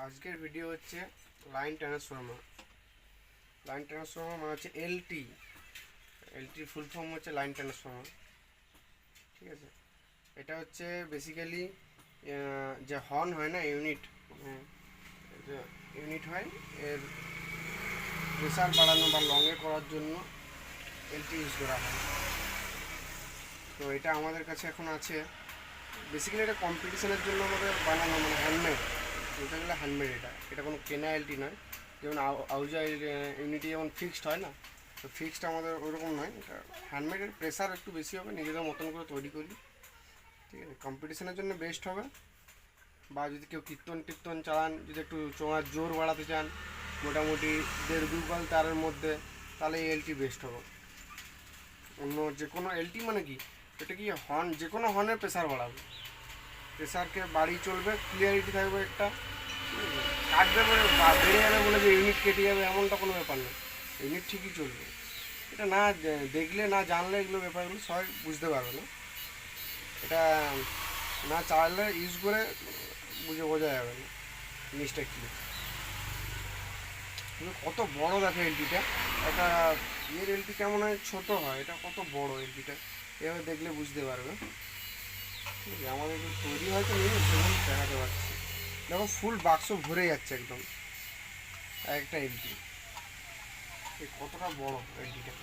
আজকের ভিডিও হচ্ছে line transformer. Line transformer মানে হচ্ছে এলটি। এলটির ফুল ফর্ম হচ্ছে লাইন ট্রান্সফর্মার, ঠিক আছে। এটা হচ্ছে বেসিক্যালি যে হর্ন হয় না, ইউনিট, যে ইউনিট হয়, এর প্রেসার বাড়ানো বা লংয়ে করার জন্য এলটি ইউজ করা হয়। তো এটা আমাদের কাছে এখন আছে। বেসিক্যালি এটা কম্পিটিশনের জন্য আমাদের বানানো, মানে হ্যান্ডমেড, বলতে গেলে হ্যান্ডমেড। এটা কোনো কেনা এলটি নয়। যেমন আউজা ইউনিটি যেমন ফিক্সড হয় না, তো ফিক্সড আমাদের ওরকম নয়। এটা হ্যান্ডমেডের প্রেসার একটু বেশি হবে, নিজেদের মতন করে তৈরি করি, ঠিক আছে। কম্পিটিশনের জন্য বেস্ট হবে। বা যদি কেউ কীর্তন চালান, যদি একটু চোঙার জোর বাড়াতে চান মোটামুটি 1.5-2 কয়েল তারের মধ্যে, তাহলে এই এলটি বেস্ট হবে। অন্য যে কোনো এলটি মানে কি, এটা কি হর্ন, যে কোনো হর্নের প্রেসার বাড়াবে, প্রেসারকে বাড়ি চলবে, ক্লিয়ারিটি থাকবে একটা। কাটবে বলে বেড়ে যাবে বলে যে ইউনিট কেটে যাবে এমনটা কোনো ব্যাপার না, ইউনিট ঠিকই চলবে। এটা না দেখলে, না জানলে এগুলো ব্যাপারগুলো সবাই বুঝতে পারবে না। এটা না চাইলে ইউজ করে বোঝা যাবে না জিনিসটা কী। কত বড় দেখে এলটিটা, একটা ইয়ের এলটি কেমন হয়, ছোটো হয়, এটা কত বড় এলটিটা, এভাবে দেখলে বুঝতে পারবে। ঠিক আছে, আমাদের তৈরি হয়তো নিয়ে সেগুলো দেখাতে পারছি। দেখো ফুল বাক্স ভরে যাচ্ছে একদম একটা এলটি, কতটা বড় এলটিটা।